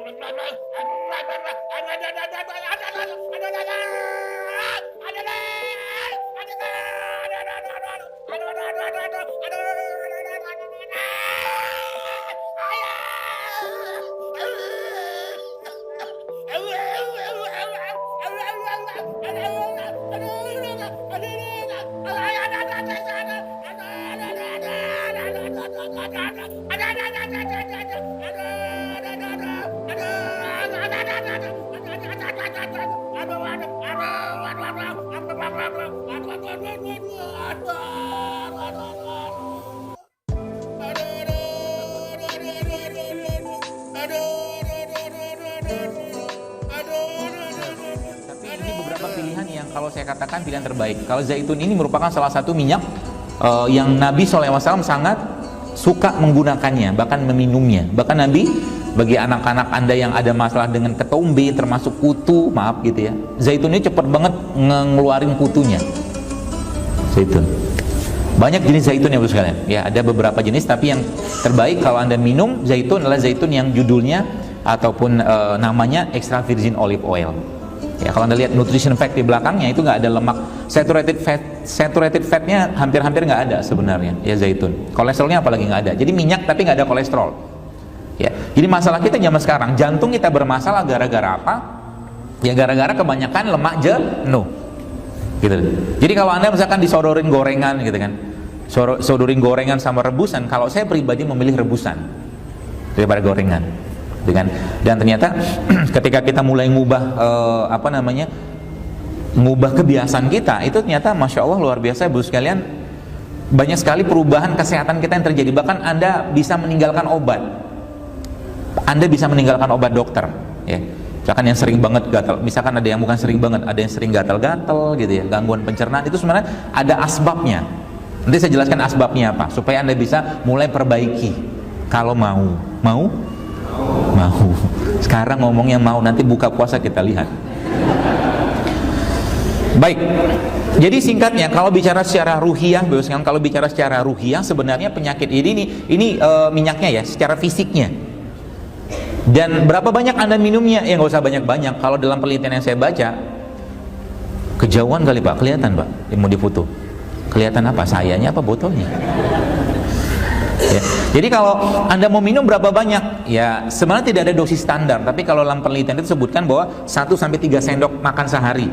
Tapi ini beberapa pilihan yang kalau saya katakan pilihan terbaik. Kalau zaitun ini merupakan salah satu minyak yang Nabi SAW sangat suka menggunakannya, bahkan meminumnya. Bahkan Nabi, bagi anak-anak Anda yang ada masalah dengan ketombe, termasuk kutu, maaf gitu ya, zaitun ini cepat banget ngeluarin kutunya. Zaitun. Banyak jenis zaitun ya Bu sekalian. Ya, ada beberapa jenis, tapi yang terbaik kalau Anda minum zaitun adalah zaitun yang judulnya ataupun namanya extra virgin olive oil. Ya, kalau Anda lihat nutrition fact di belakangnya itu nggak ada lemak, saturated fatnya hampir-hampir nggak ada sebenarnya. Ya, zaitun. Kolesterolnya apalagi nggak ada. Jadi minyak tapi nggak ada kolesterol. Ya, jadi masalah kita zaman sekarang, jantung kita bermasalah gara-gara apa? Ya gara-gara kebanyakan lemak jenuh. Gitu. Jadi kalau Anda misalkan disodorin gorengan gitu kan, sodorin gorengan sama rebusan, kalau saya pribadi memilih rebusan daripada gorengan, gitu kan? Dan ternyata ketika kita mulai ngubah ngubah kebiasaan kita, itu ternyata masya Allah luar biasa Bu sekalian, banyak sekali perubahan kesehatan kita yang terjadi. Bahkan Anda bisa meninggalkan obat, Anda bisa meninggalkan obat dokter, ya. Misalkan yang sering banget gatal, misalkan ada yang bukan sering banget, ada yang sering gatal-gatal gitu ya, gangguan pencernaan, itu sebenarnya ada asbabnya. Nanti saya jelaskan asbabnya apa, supaya Anda bisa mulai perbaiki. Kalau mau. Sekarang ngomongnya mau, nanti buka puasa kita lihat. Baik, jadi singkatnya kalau bicara secara ruhiyah, kalau bicara secara ruhiyah sebenarnya penyakit ini minyaknya ya, secara fisiknya. Dan berapa banyak Anda minumnya? Ya nggak usah banyak-banyak. Kalau dalam penelitian yang saya baca, kejauhan kali Pak, kelihatan Pak, mau difoto. Kelihatan apa? Sayanya apa botolnya? Ya. Jadi kalau Anda mau minum berapa banyak? Ya sebenarnya tidak ada dosis standar, tapi kalau dalam penelitian itu sebutkan bahwa 1-3 sendok makan sehari.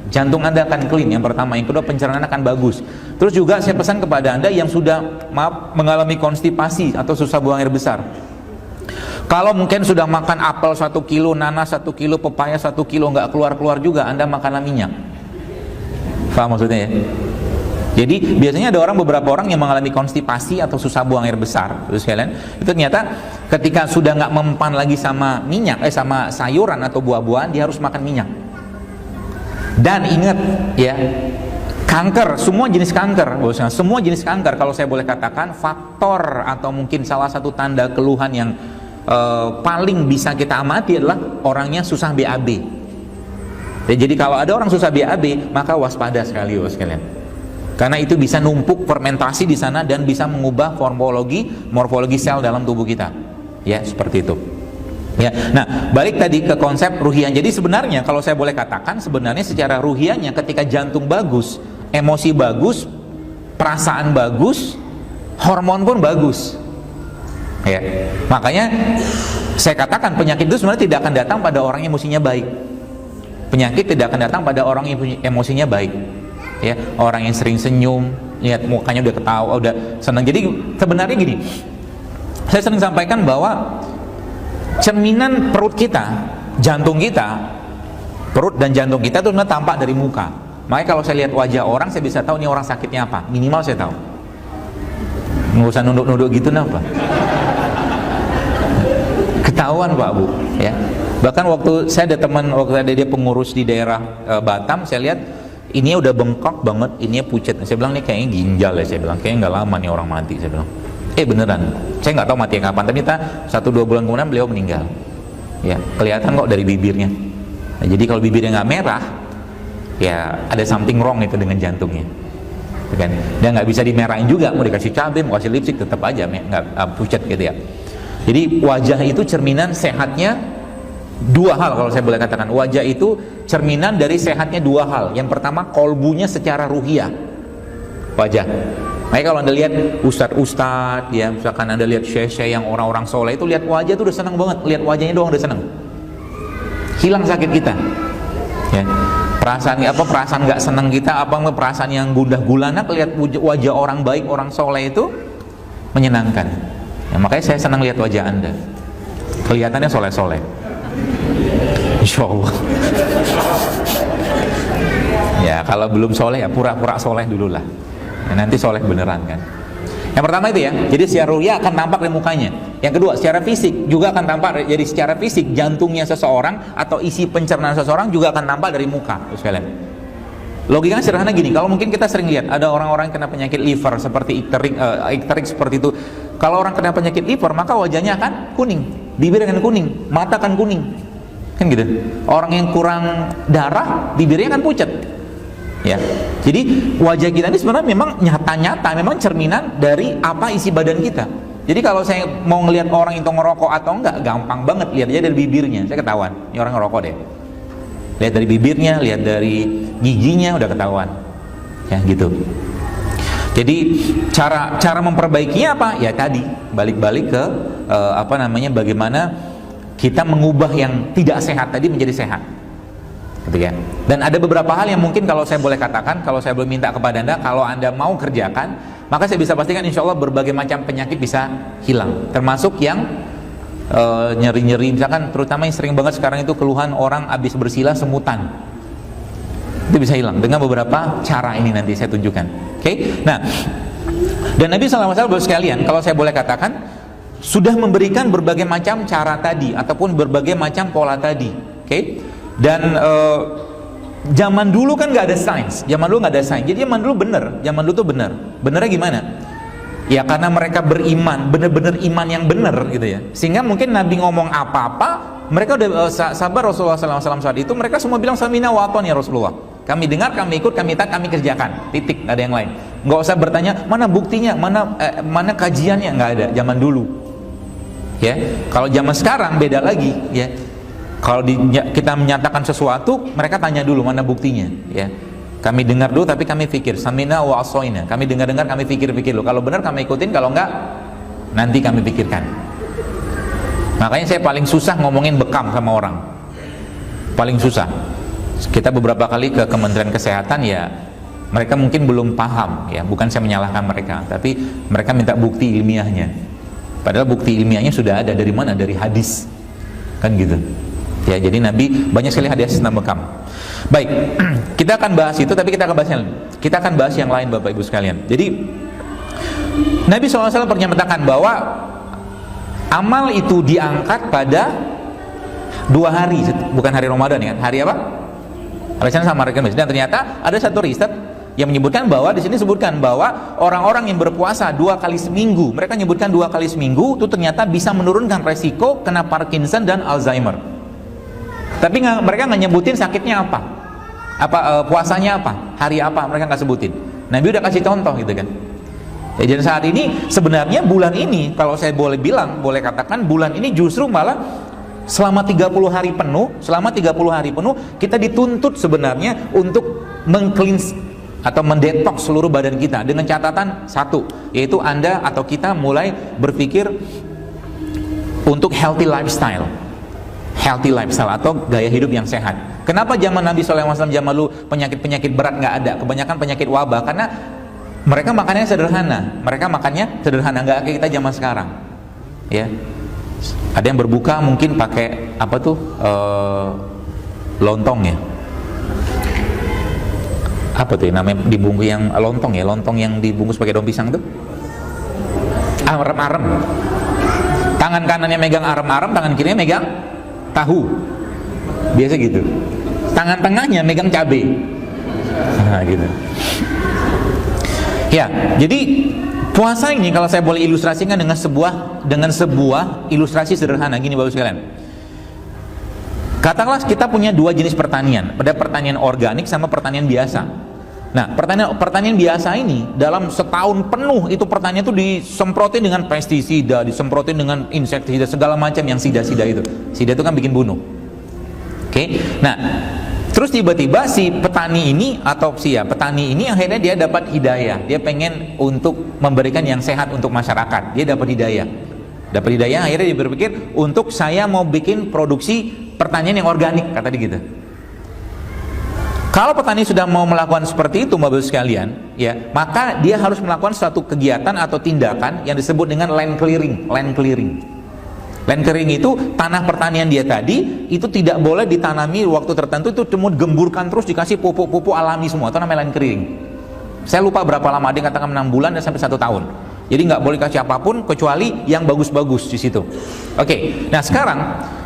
Jantung Anda akan clean, yang pertama. Yang kedua, pencernaan akan bagus. Terus juga saya pesan kepada Anda yang sudah mengalami konstipasi atau susah buang air besar. Kalau mungkin sudah makan apel 1 kilo, nanas 1 kilo, pepaya 1 kilo, nggak keluar-keluar juga, Anda makanlah minyak. Paham maksudnya ya? Jadi biasanya ada beberapa orang yang mengalami konstipasi atau susah buang air besar, terus sekalian, itu ternyata ketika sudah nggak mempan lagi sama minyak, sama sayuran atau buah-buahan, dia harus makan minyak. Dan ingat ya, kanker, semua jenis kanker, kalau saya boleh katakan, faktor atau mungkin salah satu tanda keluhan yang paling bisa kita amati adalah orangnya susah BAB. Jadi kalau ada orang susah BAB, maka waspada sekali sekalian. Karena itu bisa numpuk fermentasi di sana dan bisa mengubah morfologi sel dalam tubuh kita. Ya, seperti itu. Ya. Nah, balik tadi ke konsep ruhiyah. Jadi sebenarnya kalau saya boleh katakan, sebenarnya secara ruhiyahnya ketika jantung bagus, emosi bagus, perasaan bagus, hormon pun bagus. Ya, makanya saya katakan penyakit itu sebenarnya tidak akan datang pada orang yang emosinya baik. Penyakit tidak akan datang pada orang yang emosinya baik. Ya, orang yang sering senyum, lihat mukanya udah ketawa, udah senang. Jadi sebenarnya gini, saya sering sampaikan bahwa cerminan perut kita, jantung kita, perut dan jantung kita itu sebenarnya tampak dari muka. Makanya kalau saya lihat wajah orang, saya bisa tahu ini orang sakitnya apa. Minimal saya tahu. Nggak usah nunduk-nunduk gitu, kenapa? Ketahuan Pak Bu, ya. Bahkan waktu saya ada teman, waktu ada dia pengurus di daerah Batam, saya lihat ini udah bengkak banget, ini pucat. Saya bilang nih kayaknya ginjal ya, saya bilang kayaknya nggak lama nih orang mati, saya bilang. Beneran, saya nggak tahu mati kapan, tapi ternyata 1-2 bulan kemudian beliau meninggal. Ya, kelihatan kok dari bibirnya. Nah, jadi kalau bibirnya nggak merah, ya ada something wrong itu dengan jantungnya. Kan? Dan nggak bisa dimerahin juga, mau dikasih cabai, mau kasih lipstick tetap aja nggak pucat gitu ya. Jadi wajah itu cerminan sehatnya Dua hal kalau saya boleh katakan, wajah itu cerminan dari sehatnya dua hal. Yang pertama, kolbunya secara ruhiyah, wajah. Makanya kalau Anda lihat ustadz-ustadz ya, misalkan Anda lihat syekh-syekh yang orang-orang soleh itu, lihat wajah itu udah senang banget, lihat wajahnya doang udah senang, hilang sakit kita ya. Perasaan nggak senang kita, perasaan yang gundah gulana, lihat wajah orang baik, orang soleh itu menyenangkan ya. Makanya saya senang lihat wajah Anda, kelihatannya soleh-soleh, insya Allah. Ya kalau belum soleh ya pura-pura soleh dulu lah ya, nanti soleh beneran kan. Yang pertama itu ya, jadi secara ruya akan tampak dari mukanya. Yang kedua, secara fisik juga akan tampak. Jadi secara fisik jantungnya seseorang atau isi pencernaan seseorang juga akan tampak dari muka, sekalian. Logikanya sederhana gini, kalau mungkin kita sering lihat ada orang-orang kena penyakit liver seperti ikterik seperti itu. Kalau orang kena penyakit liver, maka wajahnya akan kuning, bibir akan kuning, mata akan kuning, kan gitu. Orang yang kurang darah, bibirnya akan pucat. Ya, jadi wajah kita ini sebenarnya memang nyata-nyata, memang cerminan dari apa isi badan kita. Jadi kalau saya mau ngelihat orang itu ngerokok atau enggak, gampang banget, lihat aja dari bibirnya, saya ketahuan, ini orang ngerokok deh. Lihat dari bibirnya, lihat dari giginya, udah ketahuan. Ya gitu. Jadi cara memperbaikinya apa? Ya tadi balik-balik ke bagaimana kita mengubah yang tidak sehat tadi menjadi sehat. Gitu ya. Dan ada beberapa hal yang mungkin kalau saya boleh katakan, kalau saya boleh minta kepada Anda, kalau Anda mau kerjakan, maka saya bisa pastikan insya Allah berbagai macam penyakit bisa hilang, termasuk yang nyeri-nyeri, misalkan terutama yang sering banget sekarang itu keluhan orang habis bersila semutan, itu bisa hilang dengan beberapa cara ini nanti saya tunjukkan. Oke? Nah, dan Nabi SAW sekalian, kalau saya boleh katakan, sudah memberikan berbagai macam cara tadi ataupun berbagai macam pola tadi. Oke? Dan zaman dulu kan nggak ada sains, jadi zaman dulu tuh bener. Benernya gimana? Ya karena mereka beriman, bener-bener iman yang bener gitu ya, sehingga mungkin Nabi ngomong apa-apa, mereka udah sabar. Rasulullah SAW saat itu mereka semua bilang samina wa aton ya Rasulullah, kami dengar, kami ikut, kami taat, kami kerjakan, titik, nggak ada yang lain. Nggak usah bertanya mana buktinya, mana kajiannya, nggak ada zaman dulu. Ya, kalau zaman sekarang beda lagi ya. Kalau kita menyatakan sesuatu, mereka tanya dulu mana buktinya ya. Kami dengar dulu tapi kami pikir, samina wa asoina, kami dengar-dengar, kami pikir-pikir dulu, kalau benar kami ikutin, kalau enggak nanti kami pikirkan. Makanya saya paling susah ngomongin bekam sama orang, paling susah. Kita beberapa kali ke Kementerian Kesehatan ya, mereka mungkin belum paham ya, bukan saya menyalahkan mereka, tapi mereka minta bukti ilmiahnya, padahal bukti ilmiahnya sudah ada. Dari mana? Dari hadis kan gitu ya. Jadi Nabi banyak sekali hadis tentang bekam. Baik, kita akan bahas itu, tapi kita akan bahas yang lain Bapak Ibu sekalian. Jadi Nabi SAW pernah menyatakan bahwa amal itu diangkat pada 2 hari, bukan hari Ramadan ya, hari apa? Hari Senin sama hari Kamis. Dan ternyata ada satu riset yang menyebutkan bahwa di sini disebutkan bahwa orang-orang yang berpuasa 2 kali seminggu, mereka menyebutkan 2 kali seminggu itu ternyata bisa menurunkan resiko kena Parkinson dan Alzheimer. Tapi mereka nggak nyebutin sakitnya apa, puasanya apa, hari apa, mereka nggak sebutin. Nabi udah kasih contoh gitu kan. Ya, dan saat ini sebenarnya bulan ini, kalau saya boleh katakan bulan ini justru malah selama 30 hari penuh, kita dituntut sebenarnya untuk meng-cleanse atau mendetoks seluruh badan kita dengan catatan satu, yaitu Anda atau kita mulai berpikir untuk healthy lifestyle atau gaya hidup yang sehat. Kenapa zaman Nabi SAW zaman dulu penyakit-penyakit berat nggak ada, kebanyakan penyakit wabah? Karena mereka makannya sederhana, nggak kayak kita zaman sekarang. Ya, ada yang berbuka mungkin pakai lontong ya. Apa tuh namanya dibungkus yang lontong yang dibungkus pakai daun pisang tuh? Arem-arem. Tangan kanannya megang arem-arem, tangan kirinya megang tahu, biasa gitu. Tangan tengahnya megang cabai, nah gitu. Ya, jadi puasa ini kalau saya boleh ilustrasikan dengan sebuah ilustrasi sederhana gini Bapak sekalian. Katakanlah kita punya 2 jenis pertanian, ada pertanian organik sama pertanian biasa. Nah, pertanian biasa ini dalam setahun penuh itu pertanian itu disemprotin dengan pestisida, disemprotin dengan insektisida segala macam yang sida itu. Sida itu kan bikin bunuh. Oke. Nah, terus tiba-tiba si petani ini petani ini akhirnya dia dapat hidayah. Dia pengen untuk memberikan yang sehat untuk masyarakat. Dia dapat hidayah. Dapat hidayah, akhirnya dia berpikir untuk saya mau bikin produksi pertanian yang organik, kata dia gitu. Kalau petani sudah mau melakukan seperti itu, Bapak Ibu sekalian, ya, maka dia harus melakukan suatu kegiatan atau tindakan yang disebut dengan land clearing. Land clearing. Land clearing itu tanah pertanian dia tadi itu tidak boleh ditanami waktu tertentu, itu cuma gemburkan terus, dikasih pupuk-pupuk alami semua. Itu namanya land clearing. Saya lupa berapa lama, dia katakan 6 bulan dan sampai 1 tahun. Jadi nggak boleh kasih apapun kecuali yang bagus-bagus di situ. Oke. Nah sekarang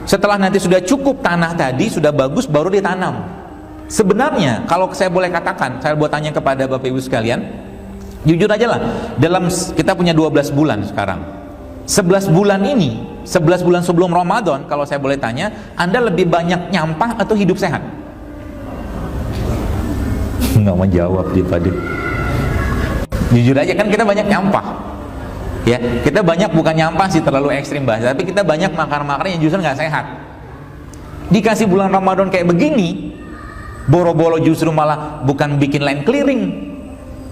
setelah nanti sudah cukup tanah tadi sudah bagus, baru ditanam. Sebenarnya kalau saya boleh katakan, saya buat tanya kepada Bapak Ibu sekalian, jujur aja lah, dalam kita punya 12 bulan sekarang. 11 bulan ini, 11 bulan sebelum Ramadan, kalau saya boleh tanya, Anda lebih banyak nyampah atau hidup sehat? Nggak mau jawab dia tadi. Jujur aja, kan kita banyak nyampah. Ya, kita banyak, bukan nyampah sih terlalu ekstrim bahasa, tapi kita banyak makan-makan yang justru nggak sehat. Dikasih bulan Ramadan kayak begini, boro-boro justru malah bukan bikin land clearing.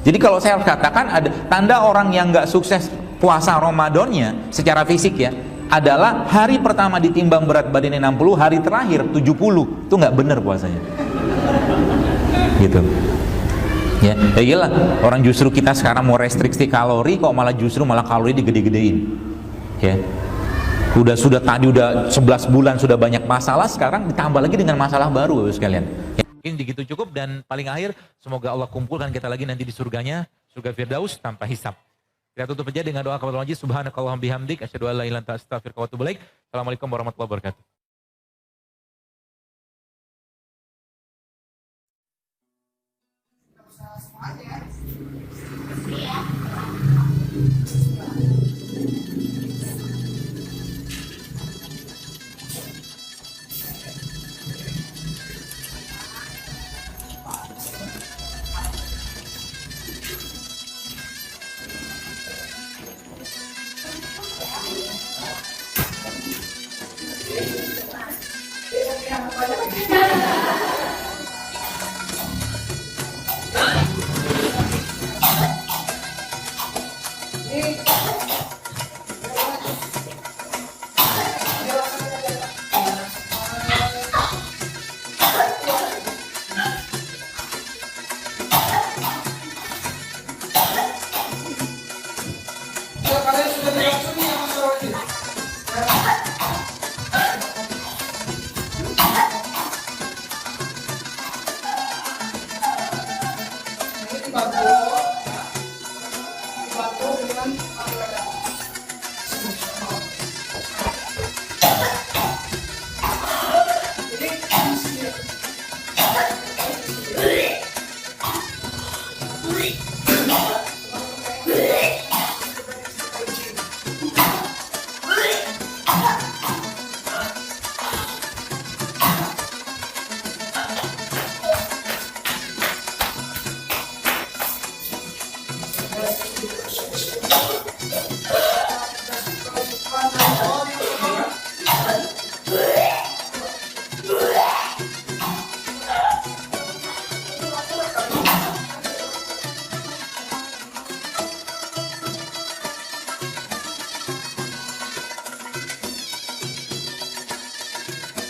Jadi kalau saya harus katakan, ada tanda orang yang nggak sukses puasa Ramadannya secara fisik ya, adalah hari pertama ditimbang berat badannya 60, hari terakhir 70. Itu nggak benar puasanya. Gitu. Ya, ya iyalah, orang justru kita sekarang mau restriksi kalori, kok malah kalori digede-gedein. Ya. Sudah tadi udah 11 bulan sudah banyak masalah, sekarang ditambah lagi dengan masalah baru sekalian. Ya, mungkin begitu cukup, dan paling akhir semoga Allah kumpulkan kita lagi nanti di surganya, surga Firdaus tanpa hisab. Kita tutup aja dengan doa kepada Allah. Subhanakallahumma bihamdik, asyhadu an la ilaha illa anta, astaghfiruka wa atubu ilaik. Assalamualaikum warahmatullahi wabarakatuh.